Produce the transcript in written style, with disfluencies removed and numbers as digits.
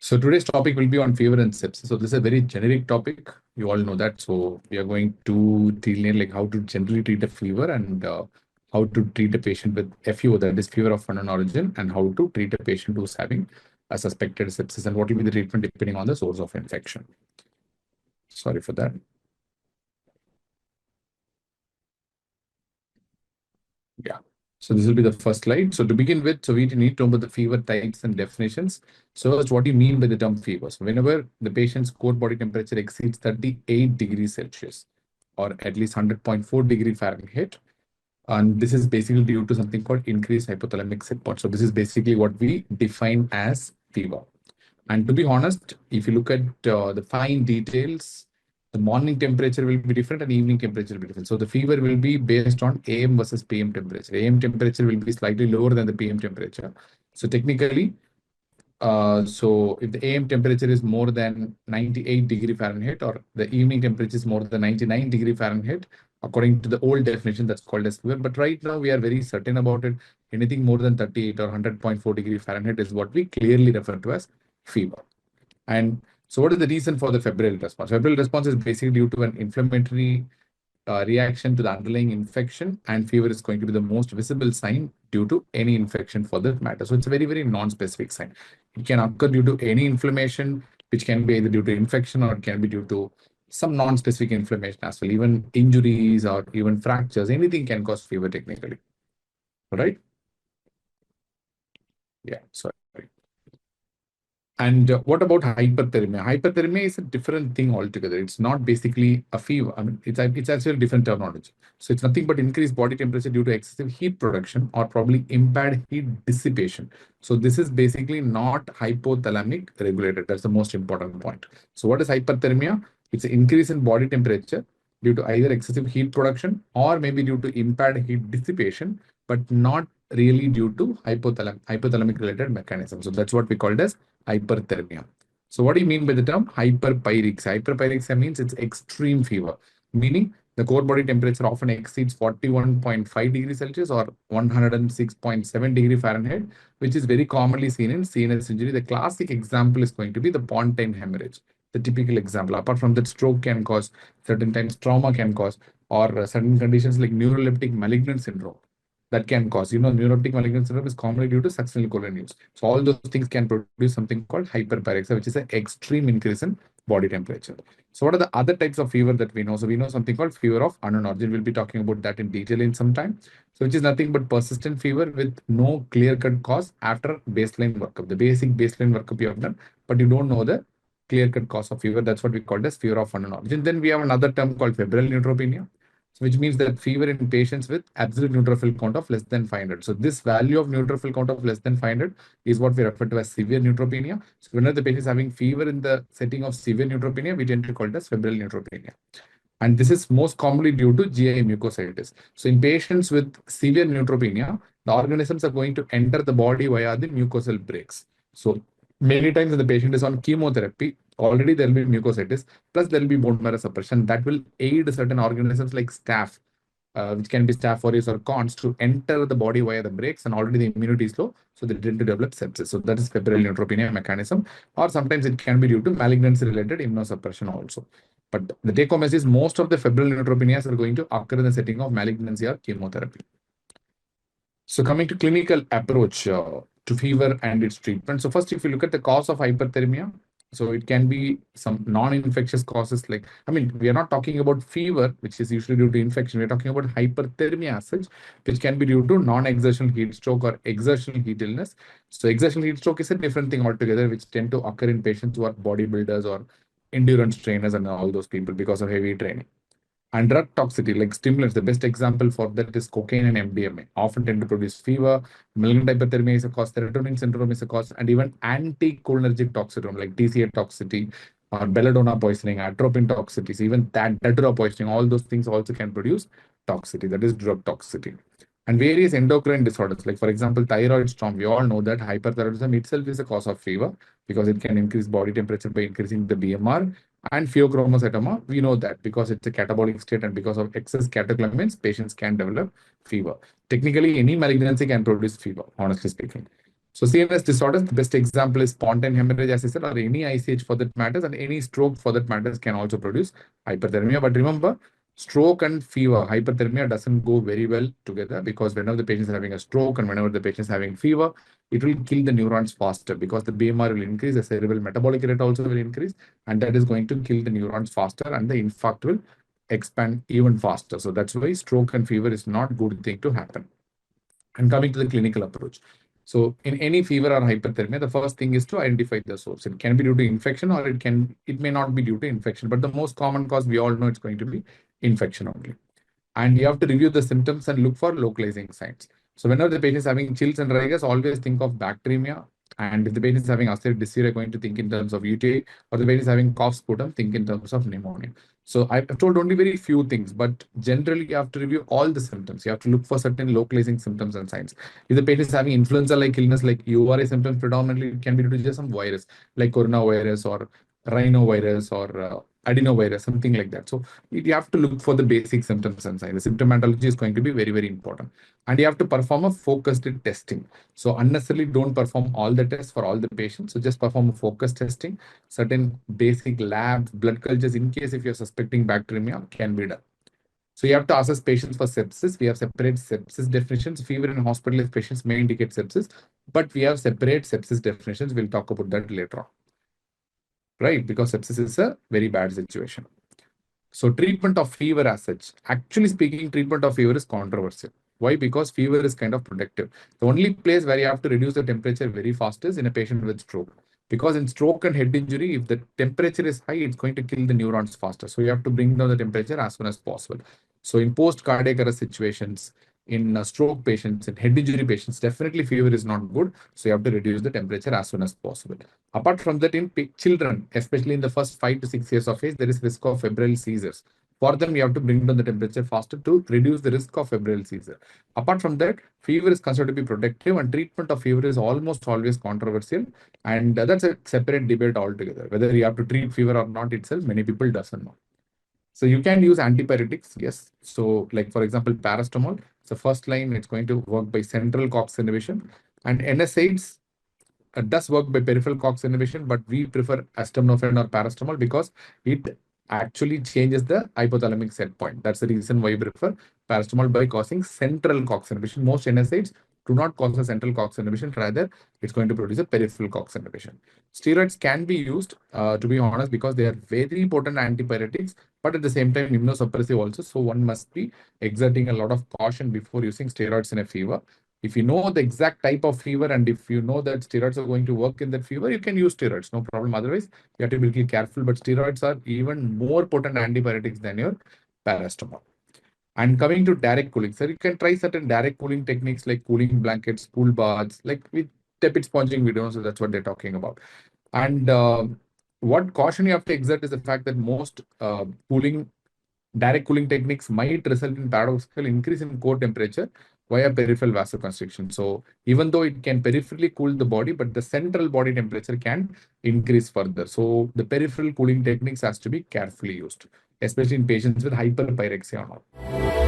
So today's topic will be on fever and sepsis. So this is a very generic topic. You all know that. So we are going to deal in like how to generally treat a fever and how to treat a patient with FUO, that is fever of unknown origin, and how to treat a patient who's having a suspected sepsis and what will be the treatment depending on the source of infection. Sorry for that. Yeah. So this will be the first slide. So to begin with, so we need to know about the fever types and definitions. So first, what do you mean by the term fever? So whenever the patient's core body temperature exceeds 38 degrees Celsius or at least 100.4 degree Fahrenheit, and this is basically due to something called increased hypothalamic set point. So this is basically what we define as fever. And to be honest, if you look at the fine details, the morning temperature will be different and evening temperature will be different. So the fever will be based on AM versus PM temperature. AM temperature will be slightly lower than the PM temperature. So technically, so if the AM temperature is more than 98 degree Fahrenheit or the evening temperature is more than 99 degree Fahrenheit, according to the old definition, that's called as fever. But right now we are very certain about it. Anything more than 38 or 100.4 degree Fahrenheit is what we clearly refer to as fever. And so what is the reason for the febrile response? Febrile response is basically due to an inflammatory reaction to the underlying infection, and fever is going to be the most visible sign due to any infection for that matter. So it's a very, very non-specific sign. It can occur due to any inflammation, which can be either due to infection or it can be due to some non-specific inflammation as well. Even injuries or even fractures, anything can cause fever technically. All right? Yeah, sorry. And what about hyperthermia? Hyperthermia is a different thing altogether. It's not basically a fever. I mean, it's actually a different terminology. So it's nothing but increased body temperature due to excessive heat production or probably impaired heat dissipation. So this is basically not hypothalamic regulated. That's the most important point. So what is hyperthermia? It's an increase in body temperature due to either excessive heat production or maybe due to impaired heat dissipation, but not really due to hypothalamic related mechanism. So that's what we call it as hyperthermia. So what do you mean by the term hyperpyrexia? Hyperpyrexia means it's extreme fever, meaning the core body temperature often exceeds 41.5 degrees Celsius or 106.7 degree Fahrenheit, which is very commonly seen in CNS injury. The classic example is going to be the pontine hemorrhage, the typical example. Apart from that, stroke can cause, certain times trauma can cause, or certain conditions like neuroleptic malignant syndrome that can cause, neurotic malignant syndrome is commonly due to succinyl choline use. So all those things can produce something called hyperpyrexia, which is an extreme increase in body temperature. So what are the other types of fever that we know? So we know something called fever of unknown origin. We'll be talking about that in detail in some time. So which is nothing but persistent fever with no clear-cut cause after baseline workup. The basic baseline workup you have done, but you don't know the clear-cut cause of fever. That's what we call as fever of unknown origin. Then we have another term called febrile neutropenia, which means that fever in patients with absolute neutrophil count of less than 500. So this value of neutrophil count of less than 500 is what we refer to as severe neutropenia. So whenever the patient is having fever in the setting of severe neutropenia, we tend to call it as febrile neutropenia. And this is most commonly due to GI mucositis. So in patients with severe neutropenia, the organisms are going to enter the body via the mucosal breaks. So many times when the patient is on chemotherapy, already there will be mucositis, plus there will be bone marrow suppression that will aid certain organisms like staph, which can be staph aureus or cons, to enter the body via the breaks, and already the immunity is low, so they tend to develop sepsis. So that is febrile neutropenia mechanism, or sometimes it can be due to malignancy-related immunosuppression also. But the take-home message is most of the febrile neutropenias are going to occur in the setting of malignancy or chemotherapy. So coming to clinical approach to fever and its treatment. So first, if you look at the cause of hyperthermia, so it can be some non-infectious causes like, we are not talking about fever, which is usually due to infection. We're talking about hyperthermia as such, which can be due to non-exertional heat stroke or exertional heat illness. So exertional heat stroke is a different thing altogether, which tend to occur in patients who are bodybuilders or endurance trainers and all those people because of heavy training. And drug toxicity, like stimulants, the best example for that is cocaine and MDMA, often tend to produce fever. Malignant hyperthermia is a cause, serotonin syndrome is a cause, and even anticholinergic toxicity like TCA toxicity or belladonna poisoning, atropine toxicities, even that datura poisoning, all those things also can produce toxicity, that is drug toxicity. And various endocrine disorders, like for example, thyroid storm. We all know that hyperthyroidism itself is a cause of fever because it can increase body temperature by increasing the BMR. And pheochromocytoma, we know that because it's a catabolic state and because of excess catecholamines, patients can develop fever. Technically, any malignancy can produce fever, honestly speaking. So CNS disorders, the best example is spontaneous hemorrhage, as I said, or any ICH for that matters, and any stroke for that matters can also produce hyperthermia. But remember, stroke and fever, hyperthermia doesn't go very well together, because whenever the patient is having a stroke and whenever the patient is having fever, it will kill the neurons faster, because the BMR will increase, the cerebral metabolic rate also will increase, and that is going to kill the neurons faster, and the infarct will expand even faster. So that's why stroke and fever is not good thing to happen. And coming to the clinical approach. So in any fever or hyperthermia, the first thing is to identify the source. It can be due to infection, or it may not be due to infection, but the most common cause, we all know, it's going to be infection only. And you have to review the symptoms and look for localizing signs. So whenever the patient is having chills and rigors, always think of bacteremia. And if the patient is having ulcerative dysuria, going to think in terms of UTI, or the patient is having cough sputum, think in terms of pneumonia. So I've told only very few things, but generally you have to review all the symptoms. You have to look for certain localizing symptoms and signs. If the patient is having influenza-like illness, like URI symptoms, predominantly it can be due to just some virus, like coronavirus or rhinovirus or adenovirus, something like that. So you have to look for the basic symptoms and signs. The symptomatology is going to be very, very important. And you have to perform a focused testing. So unnecessarily don't perform all the tests for all the patients. So just perform a focused testing. Certain basic labs, blood cultures, in case if you're suspecting bacteremia, can be done. So you have to assess patients for sepsis. We have separate sepsis definitions. Fever in hospitalized patients may indicate sepsis, but we have separate sepsis definitions. We'll talk about that later on. Right? Because sepsis is a very bad situation. So treatment of fever as such, actually speaking, treatment of fever is controversial. Why? Because fever is kind of protective. The only place where you have to reduce the temperature very fast is in a patient with stroke. Because in stroke and head injury, if the temperature is high, it's going to kill the neurons faster. So you have to bring down the temperature as soon as possible. So in post-cardiac arrest situations, in stroke patients, in head injury patients, definitely fever is not good. So you have to reduce the temperature as soon as possible. Apart from that, in children, especially in the first 5 to 6 years of age, there is risk of febrile seizures. For them, you have to bring down the temperature faster to reduce the risk of febrile seizure. Apart from that, fever is considered to be protective, and treatment of fever is almost always controversial. And that's a separate debate altogether. Whether you have to treat fever or not itself, many people doesn't know. So you can use antipyretics, yes. So like, for example, paracetamol. So first line, it's going to work by central COX inhibition. And NSAIDs does work by peripheral COX inhibition, but we prefer acetaminophen or paracetamol because it actually changes the hypothalamic set point. That's the reason why we prefer paracetamol by causing central COX inhibition. Most NSAIDs do not cause a central COX inhibition. Rather, it's going to produce a peripheral COX inhibition. Steroids can be used, to be honest, because they are very potent antipyretics, but at the same time immunosuppressive also. So one must be exerting a lot of caution before using steroids in a fever. If you know the exact type of fever and if you know that steroids are going to work in that fever, you can use steroids, no problem. Otherwise, you have to be little careful. But steroids are even more potent antipyretics than your paracetamol. And coming to direct cooling, so you can try certain direct cooling techniques like cooling blankets, cool baths, like with tepid sponging videos. So that's what they're talking about. And what caution you have to exert is the fact that most direct cooling techniques might result in paradoxical increase in core temperature via peripheral vasoconstriction. So even though it can peripherally cool the body, but the central body temperature can increase further. So the peripheral cooling techniques has to be carefully used, especially in patients with hyperpyrexia or not.